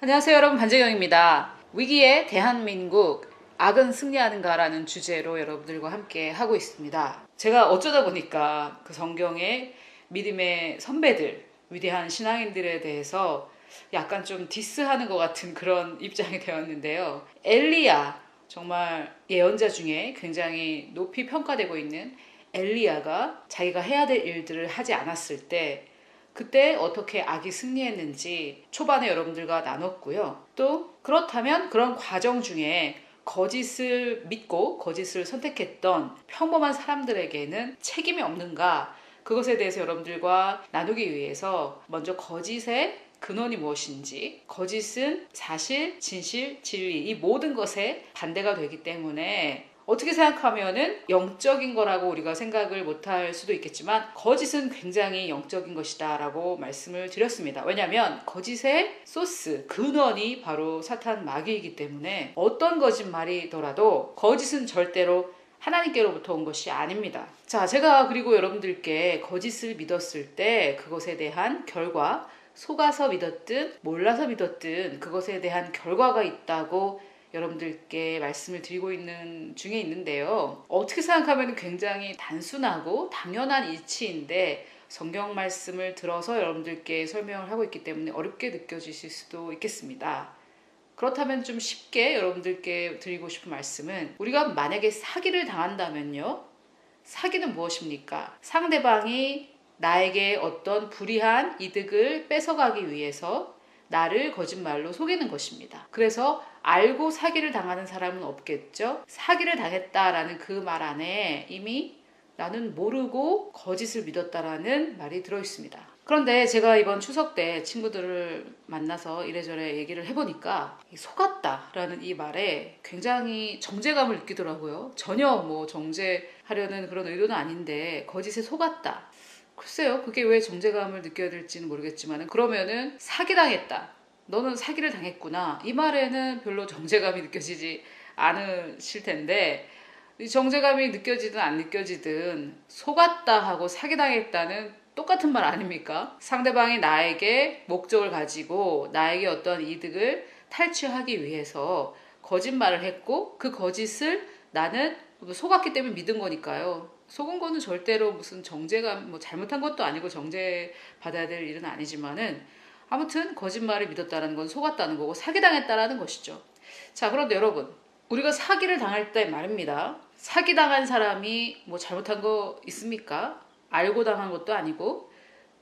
안녕하세요 여러분, 반재경입니다. 위기에 대한민국, 악은 승리하는가라는 주제로 여러분들과 함께 하고 있습니다. 제가 어쩌다 보니까 그 성경의 믿음의 선배들, 위대한 신앙인들에 대해서 약간 좀 디스하는 것 같은 그런 입장이 되었는데요. 엘리야, 정말 예언자 중에 굉장히 높이 평가되고 있는 엘리야가 자기가 해야 될 일들을 하지 않았을 때 그때 어떻게 악이 승리했는지 초반에 여러분들과 나눴고요. 또 그렇다면 그런 과정 중에 거짓을 믿고 거짓을 선택했던 평범한 사람들에게는 책임이 없는가? 그것에 대해서 여러분들과 나누기 위해서 먼저 거짓의 근원이 무엇인지, 거짓은 사실, 진실, 진리 이 모든 것에 반대가 되기 때문에 어떻게 생각하면은 영적인 거라고 우리가 생각을 못할 수도 있겠지만 거짓은 굉장히 영적인 것이다 라고 말씀을 드렸습니다. 왜냐하면 거짓의 소스, 근원이 바로 사탄 마귀이기 때문에 어떤 거짓말이더라도 거짓은 절대로 하나님께로부터 온 것이 아닙니다. 자, 제가 그리고 여러분들께 거짓을 믿었을 때 그것에 대한 결과, 속아서 믿었든 몰라서 믿었든 그것에 대한 결과가 있다고 여러분들께 말씀을 드리고 있는 중에 있는데요. 어떻게 생각하면 굉장히 단순하고 당연한 이치인데 성경 말씀을 들어서 여러분들께 설명을 하고 있기 때문에 어렵게 느껴지실 수도 있겠습니다. 그렇다면 좀 쉽게 여러분들께 드리고 싶은 말씀은, 우리가 만약에 사기를 당한다면요. 사기는 무엇입니까? 상대방이 나에게 어떤 불이한 이득을 뺏어가기 위해서 나를 거짓말로 속이는 것입니다. 그래서 알고 사기를 당하는 사람은 없겠죠. 사기를 당했다라는 그 말 안에 이미 나는 모르고 거짓을 믿었다라는 말이 들어있습니다. 그런데 제가 이번 추석 때 친구들을 만나서 이래저래 얘기를 해보니까 속았다라는 이 말에 굉장히 정죄감을 느끼더라고요. 전혀 뭐 정죄하려는 그런 의도는 아닌데 거짓에 속았다. 글쎄요, 그게 왜 정죄감을 느껴야 될지는 모르겠지만, 그러면은 사기당했다, 너는 사기를 당했구나, 이 말에는 별로 정죄감이 느껴지지 않으실 텐데, 이 정죄감이 느껴지든 안 느껴지든 속았다 하고 사기당했다는 똑같은 말 아닙니까? 상대방이 나에게 목적을 가지고 나에게 어떤 이득을 탈취하기 위해서 거짓말을 했고 그 거짓을 나는 속았기 때문에 믿은 거니까요. 속은 거는 절대로 무슨 정죄감, 뭐 잘못한 것도 아니고 정죄 받아야 될 일은 아니지만은 아무튼 거짓말을 믿었다는 건 속았다는 거고 사기당했다라는 것이죠. 자, 그런데 여러분, 우리가 사기를 당할 때 말입니다. 사기당한 사람이 뭐 잘못한 거 있습니까? 알고 당한 것도 아니고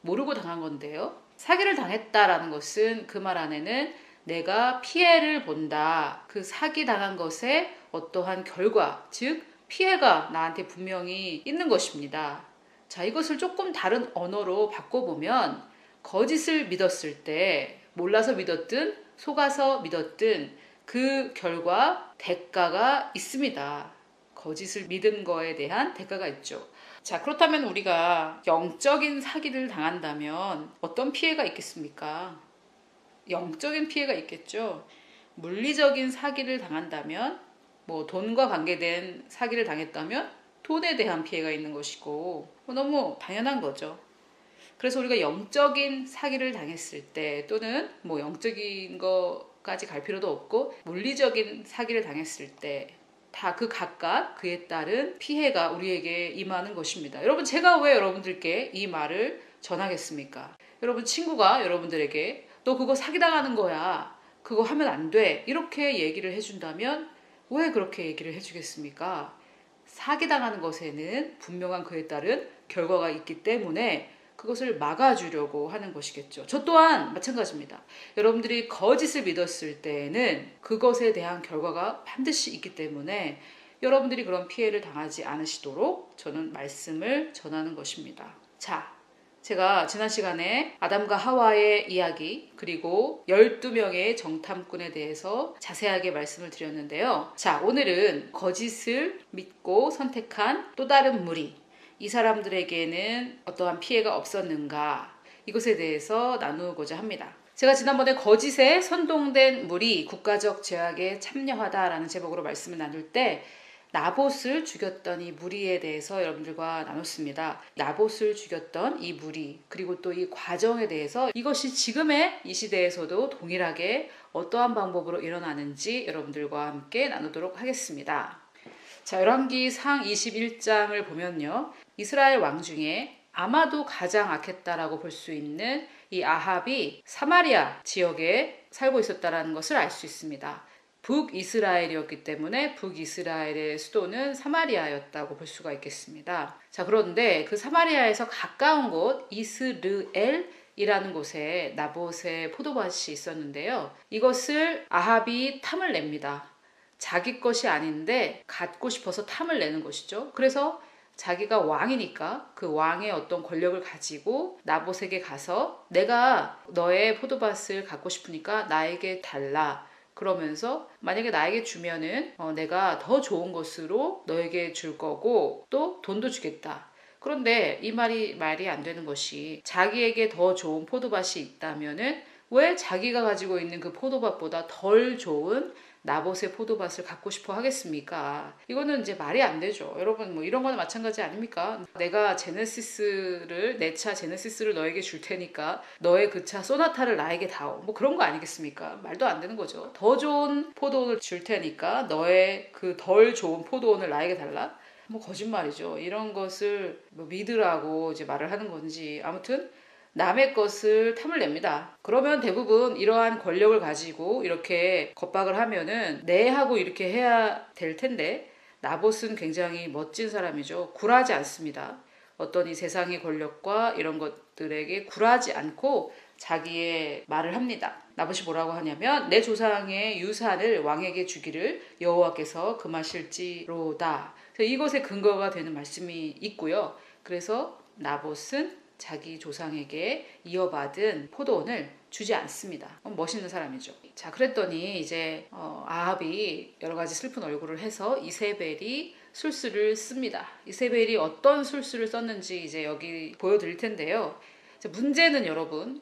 모르고 당한 건데요. 사기를 당했다라는 것은 그 말 안에는 내가 피해를 본다, 그 사기당한 것에 어떠한 결과, 즉 피해가 나한테 분명히 있는 것입니다. 자, 이것을 조금 다른 언어로 바꿔보면, 거짓을 믿었을 때 몰라서 믿었든 속아서 믿었든 그 결과 대가가 있습니다. 거짓을 믿은 거에 대한 대가가 있죠. 자, 그렇다면 우리가 영적인 사기를 당한다면 어떤 피해가 있겠습니까? 영적인 피해가 있겠죠. 물리적인 사기를 당한다면, 뭐 돈과 관계된 사기를 당했다면 돈에 대한 피해가 있는 것이고, 너무 당연한 거죠. 그래서 우리가 영적인 사기를 당했을 때, 또는 뭐 영적인 거까지 갈 필요도 없고 물리적인 사기를 당했을 때 다 그 각각 그에 따른 피해가 우리에게 임하는 것입니다. 여러분, 제가 왜 여러분들께 이 말을 전하겠습니까? 여러분, 친구가 여러분들에게 너 그거 사기당하는 거야, 그거 하면 안 돼, 이렇게 얘기를 해준다면 왜 그렇게 얘기를 해주겠습니까? 사기당하는 것에는 분명한 그에 따른 결과가 있기 때문에 그것을 막아주려고 하는 것이겠죠. 저 또한 마찬가지입니다. 여러분들이 거짓을 믿었을 때에는 그것에 대한 결과가 반드시 있기 때문에 여러분들이 그런 피해를 당하지 않으시도록 저는 말씀을 전하는 것입니다. 자, 제가 지난 시간에 아담과 하와의 이야기, 그리고 12명의 정탐꾼에 대해서 자세하게 말씀을 드렸는데요. 자, 오늘은 거짓을 믿고 선택한 또 다른 무리, 이 사람들에게는 어떠한 피해가 없었는가, 이것에 대해서 나누고자 합니다. 제가 지난번에 거짓에 선동된 무리 국가적 제약에 참여하다라는 제목으로 말씀을 나눌 때 나봇을 죽였던 이 무리에 대해서 여러분들과 나눴습니다. 나봇을 죽였던 이 무리, 그리고 또 이 과정에 대해서 이것이 지금의 이 시대에서도 동일하게 어떠한 방법으로 일어나는지 여러분들과 함께 나누도록 하겠습니다. 자, 열왕기상 21장을 보면요, 이스라엘 왕 중에 아마도 가장 악했다라고 볼 수 있는 이 아합이 사마리아 지역에 살고 있었다는 것을 알 수 있습니다. 북이스라엘이었기 때문에 북이스라엘의 수도는 사마리아였다고 볼 수가 있겠습니다. 자, 그런데 그 사마리아에서 가까운 곳 이스르엘이라는 곳에 나봇의 포도밭이 있었는데요. 이것을 아합이 탐을 냅니다. 자기 것이 아닌데 갖고 싶어서 탐을 내는 것이죠. 그래서 자기가 왕이니까 그 왕의 어떤 권력을 가지고 나봇에게 가서 내가 너의 포도밭을 갖고 싶으니까 나에게 달라. 그러면서 만약에 나에게 주면은 내가 더 좋은 것으로 너에게 줄 거고 또 돈도 주겠다. 그런데 이 말이 안 되는 것이, 자기에게 더 좋은 포도밭이 있다면은 왜 자기가 가지고 있는 그 포도밭보다 덜 좋은 나봇의 포도밭을 갖고 싶어 하겠습니까? 이거는 이제 말이 안 되죠. 여러분, 뭐 이런 거는 마찬가지 아닙니까? 내가 내 차 제네시스를 너에게 줄 테니까 너의 그 차 소나타를 나에게 다오. 뭐 그런 거 아니겠습니까? 말도 안 되는 거죠. 더 좋은 포도원을 줄 테니까 너의 그 덜 좋은 포도원을 나에게 달라? 뭐 거짓말이죠. 이런 것을 뭐 믿으라고 이제 말을 하는 건지, 아무튼 남의 것을 탐을 냅니다. 그러면 대부분 이러한 권력을 가지고 이렇게 겁박을 하면은 네 하고 이렇게 해야 될 텐데, 나봇은 굉장히 멋진 사람이죠. 굴하지 않습니다. 어떤 이 세상의 권력과 이런 것들에게 굴하지 않고 자기의 말을 합니다. 나봇이 뭐라고 하냐면, 내 조상의 유산을 왕에게 주기를 여호와께서 금하실지로다. 이것에 근거가 되는 말씀이 있고요. 그래서 나봇은 자기 조상에게 이어받은 포도원을 주지 않습니다. 멋있는 사람이죠. 자, 그랬더니 이제 아합이 여러 가지 슬픈 얼굴을 해서 이세벨이 술수를 씁니다. 이세벨이 어떤 술수를 썼는지 이제 여기 보여드릴 텐데요. 문제는 여러분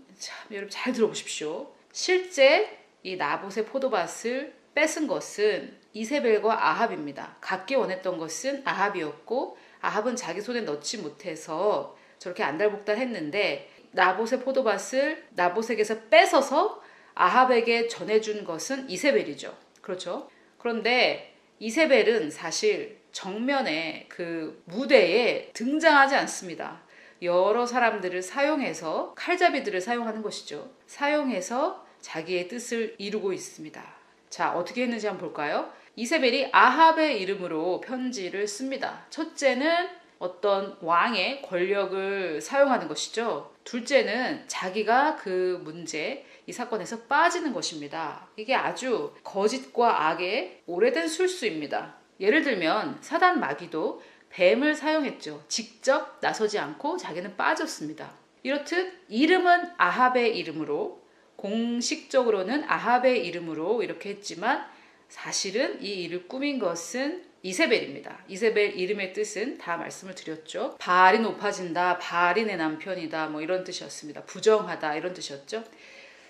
잘 들어보십시오. 실제 이 나봇의 포도밭을 뺏은 것은 이세벨과 아합입니다. 갖기 원했던 것은 아합이었고, 아합은 자기 손에 넣지 못해서 저렇게 안달복달했는데, 나봇의 포도밭을 나봇에게서 뺏어서 아합에게 전해준 것은 이세벨이죠. 그렇죠? 그런데 이세벨은 사실 정면에 그 무대에 등장하지 않습니다. 여러 사람들을 사용해서, 칼잡이들을 사용하는 것이죠. 사용해서 자기의 뜻을 이루고 있습니다. 자, 어떻게 했는지 한번 볼까요? 이세벨이 아합의 이름으로 편지를 씁니다. 첫째는 어떤 왕의 권력을 사용하는 것이죠. 둘째는 자기가 그 문제, 이 사건에서 빠지는 것입니다. 이게 아주 거짓과 악의 오래된 술수입니다. 예를 들면 사단 마귀도 뱀을 사용했죠. 직접 나서지 않고 자기는 빠졌습니다. 이렇듯 이름은 아합의 이름으로, 공식적으로는 아합의 이름으로 이렇게 했지만 사실은 이 일을 꾸민 것은 이세벨입니다. 이세벨 이름의 뜻은 다 말씀을 드렸죠. 바알이 높아진다, 바알이 내 남편이다, 뭐 이런 뜻이었습니다. 부정하다, 이런 뜻이었죠.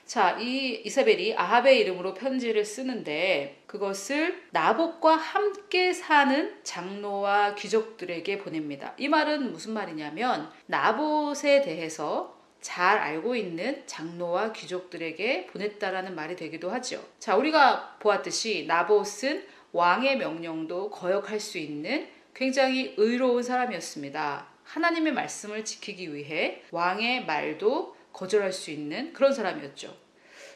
자, 이 이세벨이 아합의 이름으로 편지를 쓰는데 그것을 나봇과 함께 사는 장로와 귀족들에게 보냅니다. 이 말은 무슨 말이냐면, 나봇에 대해서 잘 알고 있는 장로와 귀족들에게 보냈다라는 말이 되기도 하죠. 자, 우리가 보았듯이 나봇은 왕의 명령도 거역할 수 있는 굉장히 의로운 사람이었습니다. 하나님의 말씀을 지키기 위해 왕의 말도 거절할 수 있는 그런 사람이었죠.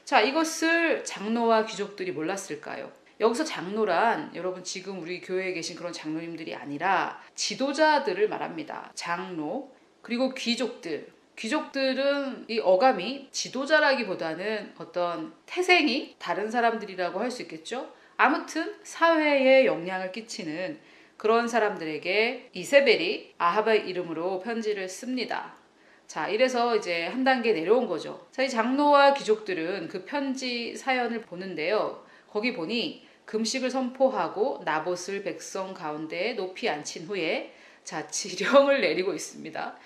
자, 이것을 장로와 귀족들이 몰랐을까요? 여기서 장로란 여러분 지금 우리 교회에 계신 그런 장로님들이 아니라 지도자들을 말합니다. 장로, 그리고 귀족들. 귀족들은 이 어감이 지도자라기보다는 어떤 태생이 다른 사람들이라고 할 수 있겠죠. 아무튼 사회에 영향을 끼치는 그런 사람들에게 이세벨이 아합의 이름으로 편지를 씁니다. 자, 이래서 이제 한 단계 내려온 거죠. 자, 이 장로와 귀족들은 그 편지 사연을 보는데요. 거기 보니 금식을 선포하고 나봇을 백성 가운데 높이 앉힌 후에 자, 지령을 내리고 있습니다.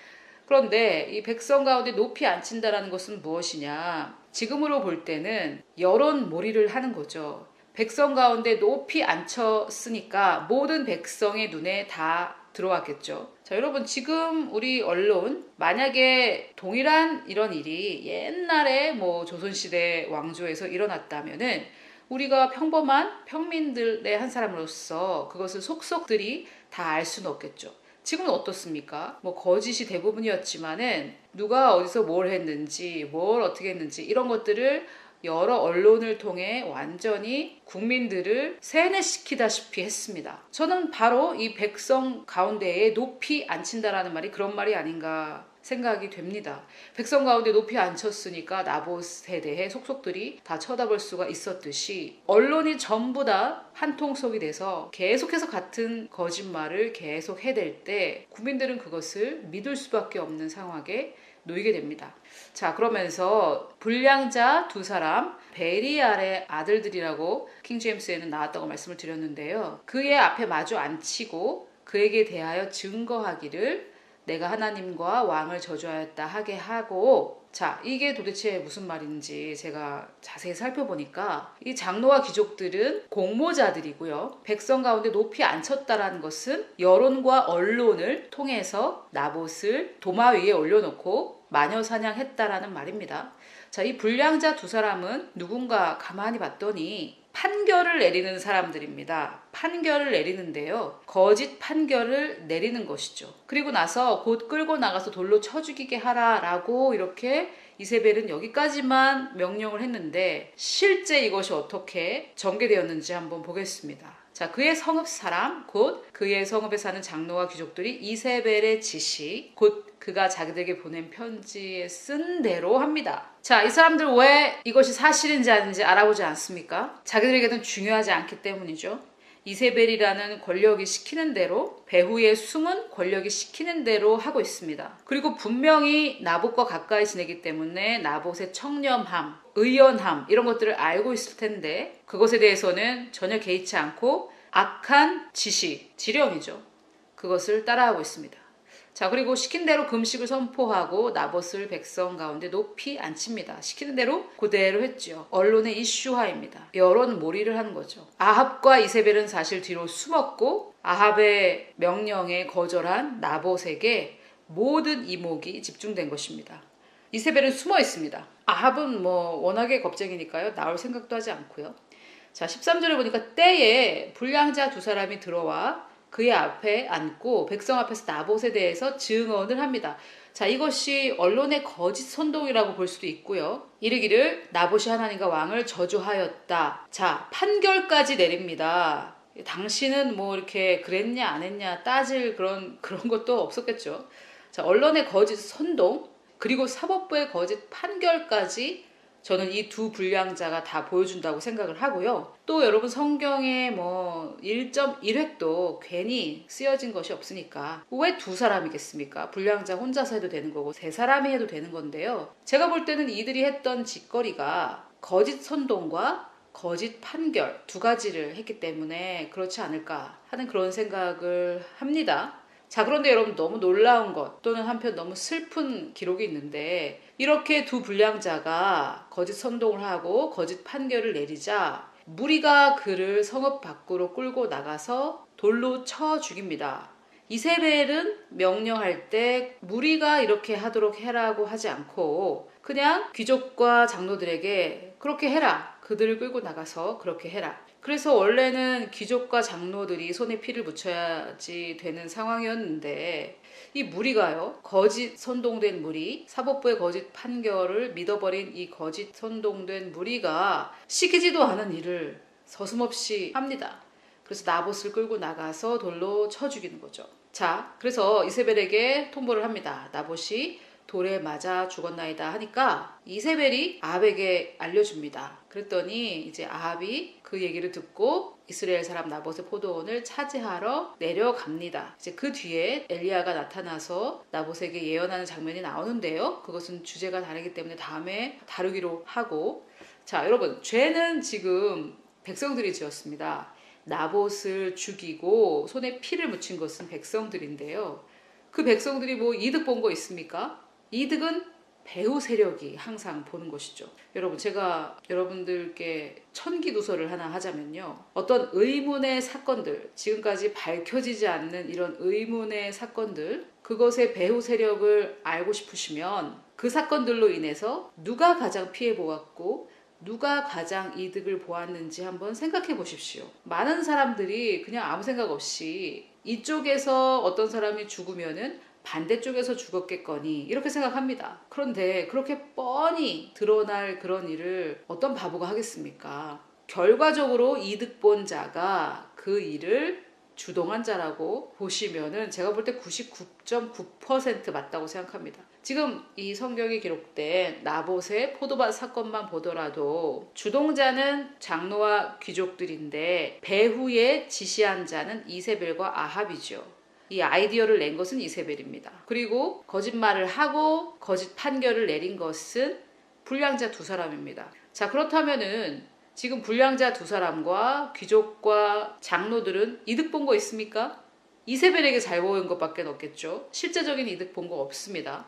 그런데 이 백성 가운데 높이 앉힌다라는 것은 무엇이냐? 지금으로 볼 때는 여론몰이를 하는 거죠. 백성 가운데 높이 앉혔으니까 모든 백성의 눈에 다 들어왔겠죠. 자, 여러분, 지금 우리 언론, 만약에 동일한 이런 일이 옛날에 뭐 조선시대 왕조에서 일어났다면은 우리가 평범한 평민들의 한 사람으로서 그것을 속속들이 다 알 수는 없겠죠. 지금은 어떻습니까? 뭐 거짓이 대부분이었지만은 누가 어디서 뭘 했는지, 뭘 어떻게 했는지 이런 것들을 여러 언론을 통해 완전히 국민들을 세뇌시키다시피 했습니다. 저는 바로 이 백성 가운데에 높이 앉힌다라는 말이 그런 말이 아닌가 생각이 됩니다. 백성 가운데 높이 앉혔으니까 나봇에 대해 속속들이 다 쳐다볼 수가 있었듯이 언론이 전부 다 한통속이 돼서 계속해서 같은 거짓말을 계속 해댈 때 국민들은 그것을 믿을 수밖에 없는 상황에 놓이게 됩니다. 자, 그러면서 불량자 두 사람, 베리알의 아들들이라고 킹제임스에는 나왔다고 말씀을 드렸는데요. 그의 앞에 마주 앉히고 그에게 대하여 증거하기를 내가 하나님과 왕을 저주하였다 하게 하고, 자, 이게 도대체 무슨 말인지 제가 자세히 살펴보니까 이 장로와 귀족들은 공모자들이고요. 백성 가운데 높이 앉혔다라는 것은 여론과 언론을 통해서 나봇을 도마 위에 올려놓고 마녀 사냥했다라는 말입니다. 자, 이 불량자 두 사람은 누군가 가만히 봤더니 판결을 내리는 사람들입니다. 판결을 내리는데요. 거짓 판결을 내리는 것이죠. 그리고 나서 곧 끌고 나가서 돌로 쳐 죽이게 하라라고 이렇게 이세벨은 여기까지만 명령을 했는데 실제 이것이 어떻게 전개되었는지 한번 보겠습니다. 자, 그의 성읍 사람, 곧 그의 성읍에 사는 장로와 귀족들이 이세벨의 지시, 곧 그가 자기들에게 보낸 편지에 쓴 대로 합니다. 자, 이 사람들 왜 이것이 사실인지 아닌지 알아보지 않습니까? 자기들에게는 중요하지 않기 때문이죠. 이세벨이라는 권력이 시키는 대로, 배후의 숨은 권력이 시키는 대로 하고 있습니다. 그리고 분명히 나봇과 가까이 지내기 때문에 나봇의 청렴함, 의연함 이런 것들을 알고 있을 텐데 그것에 대해서는 전혀 개의치 않고 악한 지시, 지령이죠. 그것을 따라하고 있습니다. 자, 그리고 시킨 대로 금식을 선포하고 나봇을 백성 가운데 높이 앉힙니다. 시키는 대로 그대로 했죠. 언론의 이슈화입니다. 여론 몰이를 하는 거죠. 아합과 이세벨은 사실 뒤로 숨었고 아합의 명령에 거절한 나봇에게 모든 이목이 집중된 것입니다. 이세벨은 숨어 있습니다. 아합은 뭐 워낙에 겁쟁이니까요. 나올 생각도 하지 않고요. 자, 13절에 보니까 때에 불량자 두 사람이 들어와 그의 앞에 앉고 백성 앞에서 나봇에 대해서 증언을 합니다. 자, 이것이 언론의 거짓 선동이라고 볼 수도 있고요. 이르기를 나봇이 하나님과 왕을 저주하였다. 자, 판결까지 내립니다. 당신은 뭐 이렇게 그랬냐 안 했냐 따질 그런 것도 없었겠죠. 자, 언론의 거짓 선동 그리고 사법부의 거짓 판결까지 저는 이 두 불량자가 다 보여준다고 생각을 하고요. 또 여러분 성경에 뭐 1.1획도 괜히 쓰여진 것이 없으니까 왜 두 사람이겠습니까? 불량자 혼자서 해도 되는 거고 세 사람이 해도 되는 건데요. 제가 볼 때는 이들이 했던 짓거리가 거짓 선동과 거짓 판결 두 가지를 했기 때문에 그렇지 않을까 하는 그런 생각을 합니다. 자, 그런데 여러분 너무 놀라운 것 또는 한편 너무 슬픈 기록이 있는데 이렇게 두 불량자가 거짓 선동을 하고 거짓 판결을 내리자 무리가 그를 성읍 밖으로 끌고 나가서 돌로 쳐 죽입니다. 이세벨은 명령할 때 무리가 이렇게 하도록 해라고 하지 않고 그냥 귀족과 장로들에게 그렇게 해라. 그들을 끌고 나가서 그렇게 해라. 그래서 원래는 귀족과 장로들이 손에 피를 묻혀야지 되는 상황이었는데 이 무리가요. 거짓 선동된 무리, 사법부의 거짓 판결을 믿어버린 이 거짓 선동된 무리가 시키지도 않은 일을 서슴없이 합니다. 그래서 나봇을 끌고 나가서 돌로 쳐 죽이는 거죠. 자, 그래서 이세벨에게 통보를 합니다. 나봇이 돌에 맞아 죽었나이다 하니까 이세벨이 아합에게 알려줍니다. 그랬더니 이제 아합이 그 얘기를 듣고 이스라엘 사람 나봇의 포도원을 차지하러 내려갑니다. 이제 그 뒤에 엘리야가 나타나서 나봇에게 예언하는 장면이 나오는데요. 그것은 주제가 다르기 때문에 다음에 다루기로 하고, 자, 여러분 죄는 지금 백성들이 지었습니다. 나봇을 죽이고 손에 피를 묻힌 것은 백성들인데요. 그 백성들이 뭐 이득 본 거 있습니까? 이득은 배후 세력이 항상 보는 것이죠. 여러분, 제가 여러분들께 천기누설을 하나 하자면요. 어떤 의문의 사건들, 지금까지 밝혀지지 않는 이런 의문의 사건들, 그것의 배후 세력을 알고 싶으시면 그 사건들로 인해서 누가 가장 피해 보았고 누가 가장 이득을 보았는지 한번 생각해 보십시오. 많은 사람들이 그냥 아무 생각 없이 이쪽에서 어떤 사람이 죽으면은 반대쪽에서 죽었겠거니 이렇게 생각합니다. 그런데 그렇게 뻔히 드러날 그런 일을 어떤 바보가 하겠습니까? 결과적으로 이득 본 자가 그 일을 주동한 자라고 보시면은 제가 볼 때 99.9% 맞다고 생각합니다. 지금 이 성경에 기록된 나봇의 포도밭 사건만 보더라도 주동자는 장로와 귀족들인데 배후에 지시한 자는 이세벨과 아합이죠. 이 아이디어를 낸 것은 이세벨입니다. 그리고 거짓말을 하고 거짓 판결을 내린 것은 불량자 두 사람입니다. 자, 그렇다면은 지금 불량자 두 사람과 귀족과 장로들은 이득 본 거 있습니까? 이세벨에게 잘 보인 것밖에 없겠죠. 실제적인 이득 본 거 없습니다.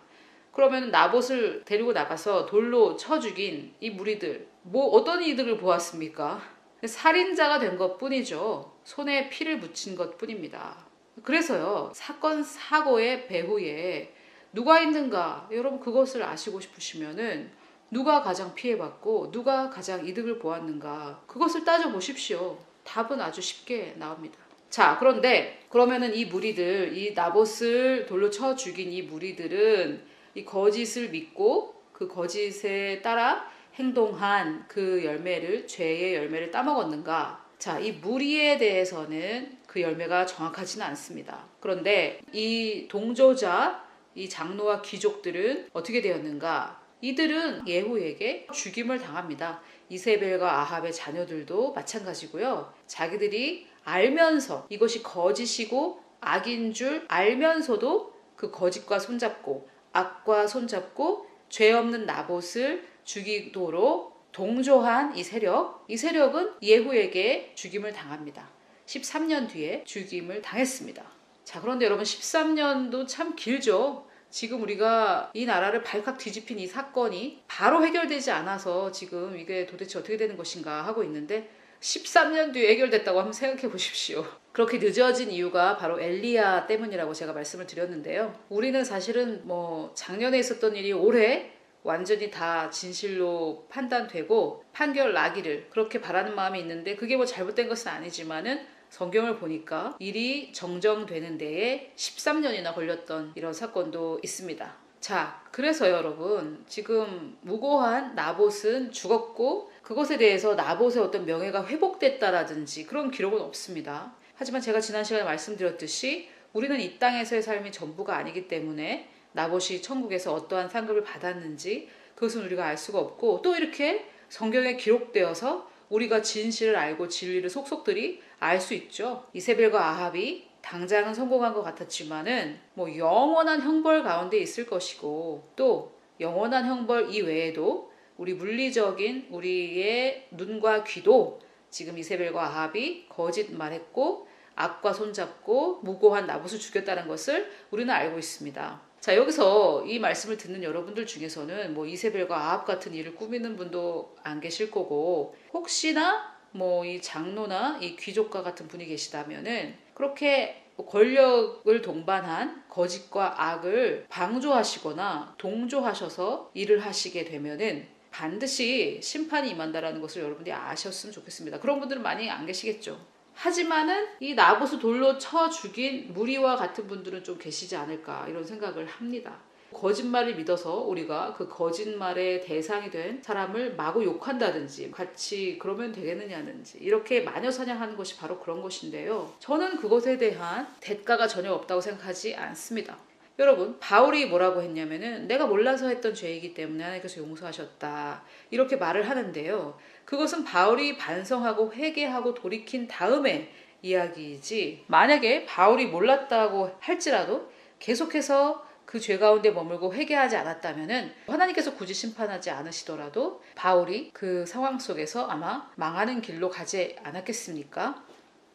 그러면 나봇을 데리고 나가서 돌로 쳐 죽인 이 무리들, 뭐 어떤 이득을 보았습니까? 살인자가 된 것뿐이죠. 손에 피를 묻힌 것뿐입니다. 그래서요, 사건 사고의 배후에 누가 있는가, 여러분 그것을 아시고 싶으시면은 누가 가장 피해받고 누가 가장 이득을 보았는가, 그것을 따져보십시오. 답은 아주 쉽게 나옵니다. 자, 그런데 그러면은 이 무리들, 이 나봇을 돌로 쳐 죽인 이 무리들은 이 거짓을 믿고 그 거짓에 따라 행동한 그 열매를, 죄의 열매를 따먹었는가? 자, 이 무리에 대해서는 그 열매가 정확하지는 않습니다. 그런데 이 동조자, 이 장로와 귀족들은 어떻게 되었는가? 이들은 예후에게 죽임을 당합니다. 이세벨과 아합의 자녀들도 마찬가지고요. 자기들이 알면서 이것이 거짓이고 악인 줄 알면서도 그 거짓과 손잡고 악과 손잡고 죄 없는 나봇을 죽이도록 동조한 이 세력은 예후에게 죽임을 당합니다. 13년 뒤에 죽임을 당했습니다. 자, 그런데 여러분 13년도 참 길죠. 지금 우리가 이 나라를 발칵 뒤집힌 이 사건이 바로 해결되지 않아서 지금 이게 도대체 어떻게 되는 것인가 하고 있는데 13년 뒤에 해결됐다고 한번 생각해 보십시오. 그렇게 늦어진 이유가 바로 엘리야 때문이라고 제가 말씀을 드렸는데요. 우리는 사실은 뭐 작년에 있었던 일이 올해 완전히 다 진실로 판단되고 판결 나기를 그렇게 바라는 마음이 있는데, 그게 뭐 잘못된 것은 아니지만은 성경을 보니까 일이 정정되는 데에 13년이나 걸렸던 이런 사건도 있습니다. 자, 그래서 여러분 지금 무고한 나봇은 죽었고 그것에 대해서 나봇의 어떤 명예가 회복됐다라든지 그런 기록은 없습니다. 하지만 제가 지난 시간에 말씀드렸듯이 우리는 이 땅에서의 삶이 전부가 아니기 때문에 나봇이 천국에서 어떠한 상급을 받았는지 그것은 우리가 알 수가 없고, 또 이렇게 성경에 기록되어서 우리가 진실을 알고 진리를 속속들이 알 수 있죠. 이세벨과 아합이 당장은 성공한 것 같았지만은 뭐 영원한 형벌 가운데 있을 것이고, 또 영원한 형벌 이외에도 우리 물리적인 우리의 눈과 귀도 지금 이세벨과 아합이 거짓말했고 악과 손잡고 무고한 나봇을 죽였다는 것을 우리는 알고 있습니다. 자, 여기서 이 말씀을 듣는 여러분들 중에서는 뭐 이세벨과 아합 같은 일을 꾸미는 분도 안 계실 거고, 혹시나 뭐 이 장로나 이 귀족과 같은 분이 계시다면은 그렇게 권력을 동반한 거짓과 악을 방조하시거나 동조하셔서 일을 하시게 되면은 반드시 심판이 임한다라는 것을 여러분들이 아셨으면 좋겠습니다. 그런 분들은 많이 안 계시겠죠. 하지만은 이 나봇을 돌로 쳐 죽인 무리와 같은 분들은 좀 계시지 않을까 이런 생각을 합니다. 거짓말을 믿어서 우리가 그 거짓말의 대상이 된 사람을 마구 욕한다든지 같이 그러면 되겠느냐든지 이렇게 마녀 사냥하는 것이 바로 그런 것인데요. 저는 그것에 대한 대가가 전혀 없다고 생각하지 않습니다. 여러분, 바울이 뭐라고 했냐면은 내가 몰라서 했던 죄이기 때문에 하나님께서 용서하셨다 이렇게 말을 하는데요. 그것은 바울이 반성하고 회개하고 돌이킨 다음에 이야기이지, 만약에 바울이 몰랐다고 할지라도 계속해서 그 죄 가운데 머물고 회개하지 않았다면은 하나님께서 굳이 심판하지 않으시더라도 바울이 그 상황 속에서 아마 망하는 길로 가지 않았겠습니까?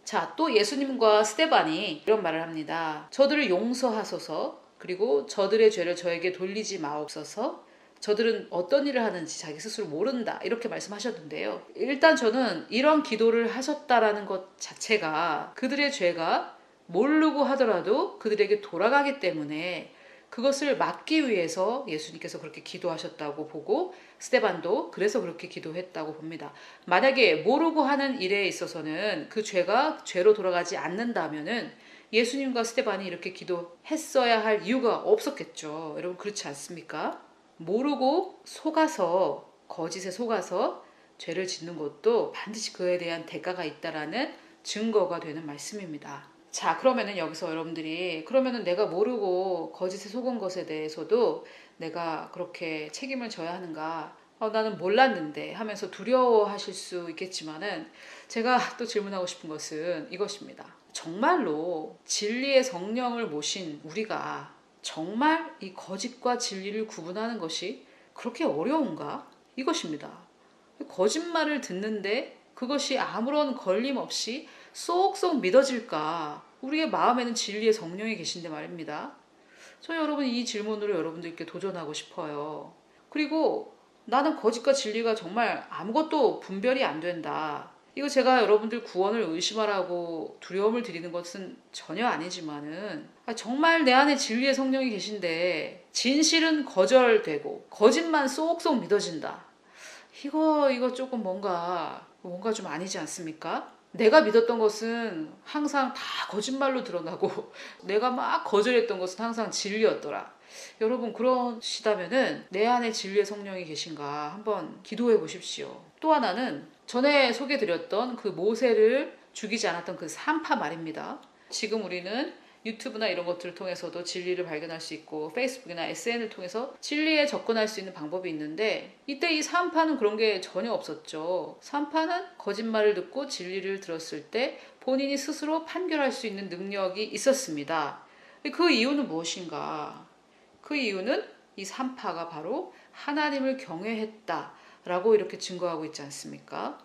자, 또 예수님과 스데반이 이런 말을 합니다. 저들을 용서하소서, 그리고 저들의 죄를 저에게 돌리지 마옵소서, 저들은 어떤 일을 하는지 자기 스스로 모른다 이렇게 말씀하셨는데요. 일단 저는 이런 기도를 하셨다라는 것 자체가 그들의 죄가 모르고 하더라도 그들에게 돌아가기 때문에 그것을 막기 위해서 예수님께서 그렇게 기도하셨다고 보고 스데반도 그래서 그렇게 기도했다고 봅니다. 만약에 모르고 하는 일에 있어서는 그 죄가 죄로 돌아가지 않는다면은 예수님과 스데반이 이렇게 기도했어야 할 이유가 없었겠죠. 여러분 그렇지 않습니까? 모르고 속아서 거짓에 속아서 죄를 짓는 것도 반드시 그에 대한 대가가 있다라는 증거가 되는 말씀입니다. 자, 그러면은 여기서 여러분들이 그러면은 내가 모르고 거짓에 속은 것에 대해서도 내가 그렇게 책임을 져야 하는가? 나는 몰랐는데 하면서 두려워하실 수 있겠지만은 제가 또 질문하고 싶은 것은 이것입니다. 정말로 진리의 성령을 모신 우리가 정말 이 거짓과 진리를 구분하는 것이 그렇게 어려운가? 이것입니다. 거짓말을 듣는데 그것이 아무런 걸림 없이 쏙쏙 믿어질까? 우리의 마음에는 진리의 성령이 계신데 말입니다. 저 여러분 이 질문으로 여러분들께 도전하고 싶어요. 그리고 나는 거짓과 진리가 정말 아무것도 분별이 안 된다. 이거 제가 여러분들 구원을 의심하라고 두려움을 드리는 것은 전혀 아니지만은 정말 내 안에 진리의 성령이 계신데 진실은 거절되고 거짓만 쏙쏙 믿어진다. 이거 조금 뭔가 좀 아니지 않습니까? 내가 믿었던 것은 항상 다 거짓말로 드러나고 내가 막 거절했던 것은 항상 진리였더라. 여러분 그러시다면은 내 안에 진리의 성령이 계신가 한번 기도해 보십시오. 또 하나는 전에 소개드렸던 그 모세를 죽이지 않았던 그 산파 말입니다. 지금 우리는 유튜브나 이런 것들을 통해서도 진리를 발견할 수 있고 페이스북이나 SN을 통해서 진리에 접근할 수 있는 방법이 있는데 이때 이 산파는 그런 게 전혀 없었죠. 산파는 거짓말을 듣고 진리를 들었을 때 본인이 스스로 판결할 수 있는 능력이 있었습니다. 그 이유는 무엇인가? 그 이유는 이 산파가 바로 하나님을 경외했다라고 이렇게 증거하고 있지 않습니까?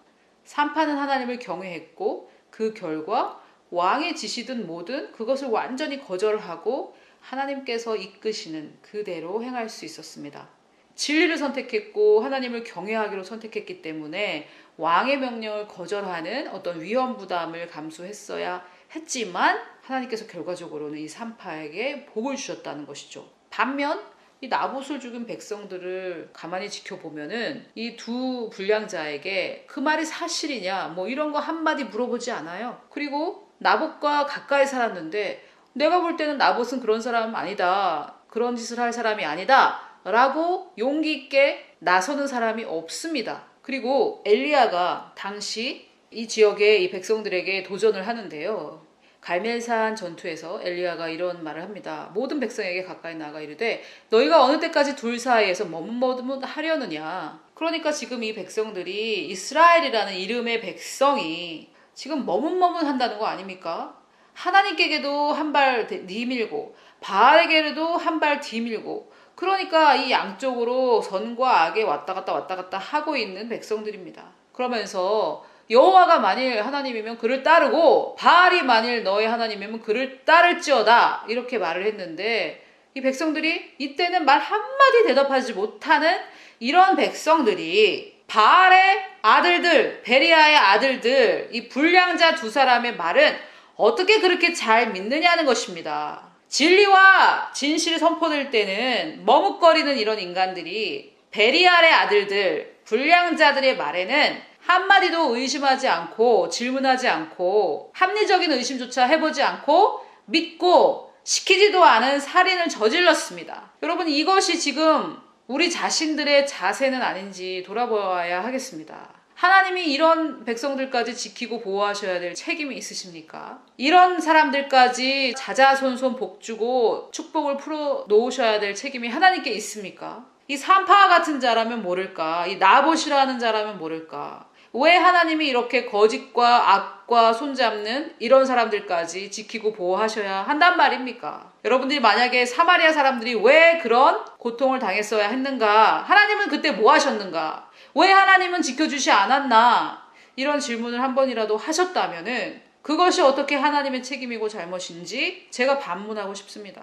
산파는 하나님을 경외했고 그 결과 왕의 지시든 뭐든 그것을 완전히 거절하고 하나님께서 이끄시는 그대로 행할 수 있었습니다. 진리를 선택했고 하나님을 경외하기로 선택했기 때문에 왕의 명령을 거절하는 어떤 위험 부담을 감수했어야 했지만 하나님께서 결과적으로는 이 산파에게 복을 주셨다는 것이죠. 반면 이 나봇을 죽인 백성들을 가만히 지켜보면은 이 두 불량자에게 그 말이 사실이냐 뭐 이런 거 한마디 물어보지 않아요. 그리고 나봇과 가까이 살았는데 내가 볼 때는 나봇은 그런 사람 아니다. 그런 짓을 할 사람이 아니다. 라고 용기 있게 나서는 사람이 없습니다. 그리고 엘리야가 당시 이 지역의 이 백성들에게 도전을 하는데요. 갈멜산 전투에서 엘리야가 이런 말을 합니다. 모든 백성에게 가까이 나가 이르되 너희가 어느 때까지 둘 사이에서 머뭇머뭇하려느냐. 그러니까 지금 이 백성들이 이스라엘이라는 이름의 백성이 지금 머뭇머뭇한다는 거 아닙니까? 하나님께게도 한 발 뒤밀고 바알에게도 한 발 뒤밀고 그러니까 이 양쪽으로 선과 악에 왔다 갔다 하고 있는 백성들입니다. 그러면서 여호와가 만일 하나님이면 그를 따르고 바알이 만일 너의 하나님이면 그를 따를지어다 이렇게 말을 했는데 이 백성들이 이때는 말 한마디 대답하지 못하는 이런 백성들이 바알의 아들들 베리아의 아들들 이 불량자 두 사람의 말은 어떻게 그렇게 잘 믿느냐는 것입니다. 진리와 진실이 선포될 때는 머뭇거리는 이런 인간들이 베리알의 아들들 불량자들의 말에는 한마디도 의심하지 않고 질문하지 않고 합리적인 의심조차 해보지 않고 믿고 시키지도 않은 살인을 저질렀습니다. 여러분 이것이 지금 우리 자신들의 자세는 아닌지 돌아보아야 하겠습니다. 하나님이 이런 백성들까지 지키고 보호하셔야 될 책임이 있으십니까? 이런 사람들까지 자자손손 복주고 축복을 풀어 놓으셔야 될 책임이 하나님께 있습니까? 이 산파 같은 자라면 모를까? 이 나봇이라는 자라면 모를까? 왜 하나님이 이렇게 거짓과 악과 손잡는 이런 사람들까지 지키고 보호하셔야 한단 말입니까? 여러분들이 만약에 사마리아 사람들이 왜 그런 고통을 당했어야 했는가? 하나님은 그때 뭐 하셨는가? 왜 하나님은 지켜주지 않았나? 이런 질문을 한 번이라도 하셨다면은 그것이 어떻게 하나님의 책임이고 잘못인지 제가 반문하고 싶습니다.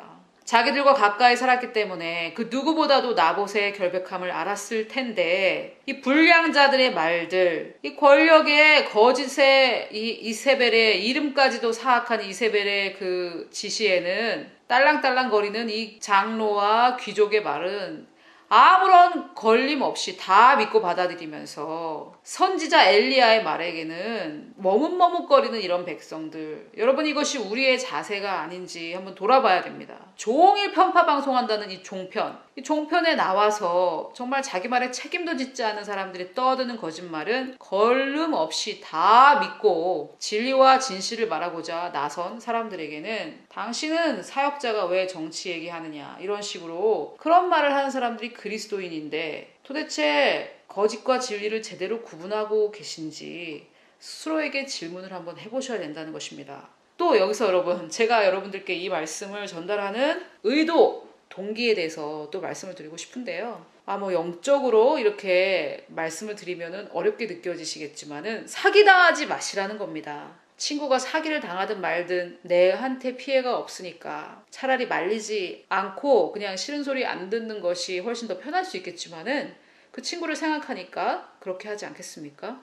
자기들과 가까이 살았기 때문에 그 누구보다도 나봇의 결백함을 알았을 텐데 이 불량자들의 말들, 이 권력의 거짓의 이 이세벨의 이름까지도 사악한 이세벨의 그 지시에는 딸랑딸랑거리는 이 장로와 귀족의 말은 아무런 걸림 없이 다 믿고 받아들이면서 선지자 엘리야의 말에게는 머뭇머뭇거리는 이런 백성들, 여러분 이것이 우리의 자세가 아닌지 한번 돌아봐야 됩니다. 종일 편파 방송한다는 이 종편에 나와서 정말 자기 말에 책임도 짓지 않은 사람들이 떠드는 거짓말은 걸름 없이 다 믿고 진리와 진실을 말하고자 나선 사람들에게는 당신은 사역자가 왜 정치 얘기하느냐 이런 식으로 그런 말을 하는 사람들이 그리스도인인데 도대체 거짓과 진리를 제대로 구분하고 계신지 스스로에게 질문을 한번 해보셔야 된다는 것입니다. 또 여기서 여러분, 제가 여러분들께 이 말씀을 전달하는 의도, 동기에 대해서 또 말씀을 드리고 싶은데요. 영적으로 이렇게 말씀을 드리면은 어렵게 느껴지시겠지만은 사기당하지 마시라는 겁니다. 친구가 사기를 당하든 말든 내한테 피해가 없으니까 차라리 말리지 않고 그냥 싫은 소리 안 듣는 것이 훨씬 더 편할 수 있겠지만은 그 친구를 생각하니까 그렇게 하지 않겠습니까?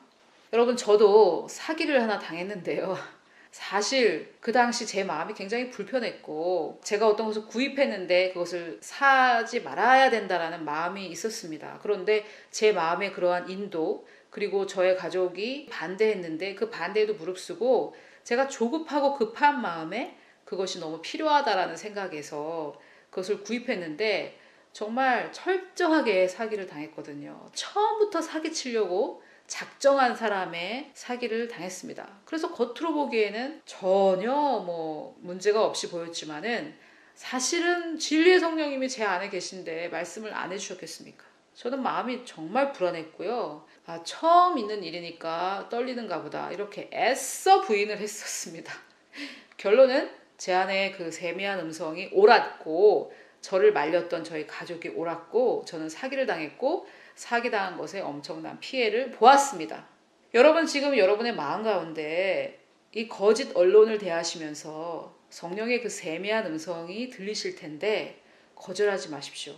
여러분, 저도 사기를 하나 당했는데요. 사실 그 당시 제 마음이 굉장히 불편했고 제가 어떤 것을 구입했는데 그것을 사지 말아야 된다라는 마음이 있었습니다. 그런데 제 마음에 그러한 인도, 그리고 저의 가족이 반대했는데 그 반대에도 무릅쓰고 제가 조급하고 급한 마음에 그것이 너무 필요하다라는 생각에서 그것을 구입했는데 정말 철저하게 사기를 당했거든요. 처음부터 사기치려고 작정한 사람의 사기를 당했습니다. 그래서 겉으로 보기에는 전혀 문제가 없이 보였지만은 사실은 진리의 성령님이 제 안에 계신데 말씀을 안 해주셨겠습니까? 저는 마음이 정말 불안했고요. 처음 있는 일이니까 떨리는가 보다 이렇게 애써 부인을 했었습니다. 결론은 제 안에 그 세미한 음성이 옳았고 저를 말렸던 저희 가족이 옳았고 저는 사기를 당했고 사기당한 것에 엄청난 피해를 보았습니다. 여러분, 지금 여러분의 마음 가운데 이 거짓 언론을 대하시면서 성령의 그 세미한 음성이 들리실 텐데 거절하지 마십시오.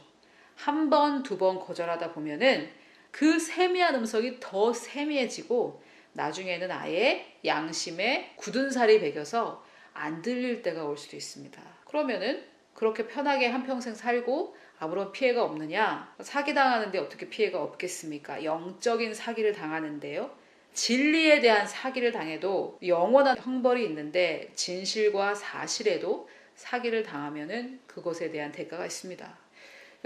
한 번, 두 번 거절하다 보면은 그 세미한 음성이 더 세미해지고 나중에는 아예 양심에 굳은 살이 배겨서 안 들릴 때가 올 수도 있습니다. 그러면은 그렇게 편하게 한평생 살고 아무런 피해가 없느냐? 사기당하는데 어떻게 피해가 없겠습니까? 영적인 사기를 당하는데요. 진리에 대한 사기를 당해도 영원한 형벌이 있는데 진실과 사실에도 사기를 당하면은 그것에 대한 대가가 있습니다.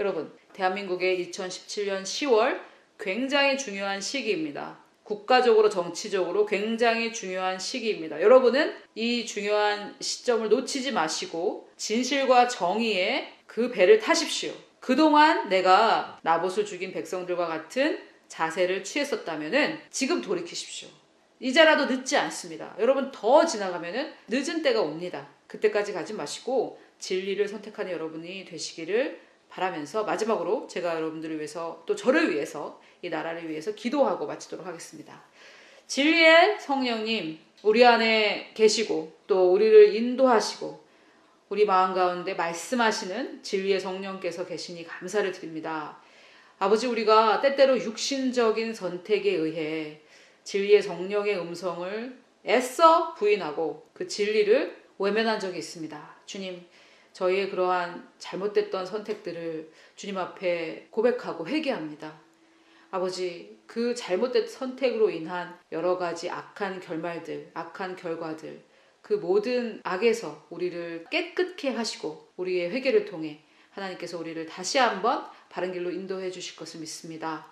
여러분, 대한민국의 2017년 10월 굉장히 중요한 시기입니다. 국가적으로 정치적으로 굉장히 중요한 시기입니다. 여러분은 이 중요한 시점을 놓치지 마시고 진실과 정의의 그 배를 타십시오. 그동안 내가 나봇을 죽인 백성들과 같은 자세를 취했었다면은 지금 돌이키십시오. 이제라도 늦지 않습니다. 여러분, 더 지나가면은 늦은 때가 옵니다. 그때까지 가지 마시고 진리를 선택하는 여러분이 되시기를 바라면서 마지막으로 제가 여러분들을 위해서 또 저를 위해서 이 나라를 위해서 기도하고 마치도록 하겠습니다. 진리의 성령님, 우리 안에 계시고 또 우리를 인도하시고 우리 마음 가운데 말씀하시는 진리의 성령께서 계시니 감사를 드립니다. 아버지, 우리가 때때로 육신적인 선택에 의해 진리의 성령의 음성을 애써 부인하고 그 진리를 외면한 적이 있습니다. 주님, 저희의 그러한 잘못됐던 선택들을 주님 앞에 고백하고 회개합니다. 아버지, 그 잘못된 선택으로 인한 여러 가지 악한 결말들, 악한 결과들, 그 모든 악에서 우리를 깨끗게 하시고 우리의 회개를 통해 하나님께서 우리를 다시 한번 바른 길로 인도해 주실 것을 믿습니다.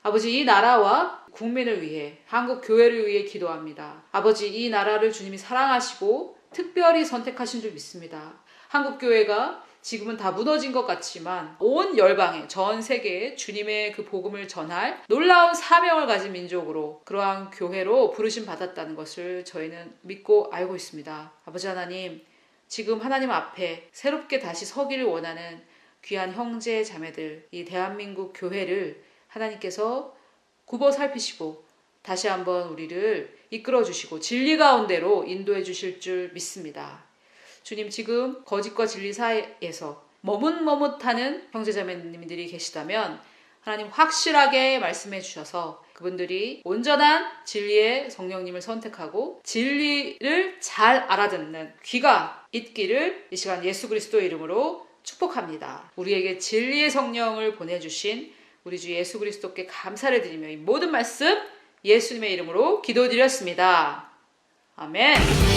아버지, 이 나라와 국민을 위해, 한국 교회를 위해 기도합니다. 아버지, 이 나라를 주님이 사랑하시고 특별히 선택하신 줄 믿습니다. 한국 교회가 지금은 다 무너진 것 같지만 온 열방에, 전 세계에 주님의 그 복음을 전할 놀라운 사명을 가진 민족으로, 그러한 교회로 부르심 받았다는 것을 저희는 믿고 알고 있습니다. 아버지 하나님, 지금 하나님 앞에 새롭게 다시 서기를 원하는 귀한 형제 자매들, 이 대한민국 교회를 하나님께서 굽어 살피시고 다시 한번 우리를 이끌어 주시고 진리 가운데로 인도해 주실 줄 믿습니다. 주님, 지금 거짓과 진리 사이에서 머뭇머뭇하는 형제자매님들이 계시다면 하나님 확실하게 말씀해 주셔서 그분들이 온전한 진리의 성령님을 선택하고 진리를 잘 알아듣는 귀가 있기를 이 시간 예수 그리스도의 이름으로 축복합니다. 우리에게 진리의 성령을 보내주신 우리 주 예수 그리스도께 감사를 드리며 이 모든 말씀 예수님의 이름으로 기도드렸습니다. 아멘.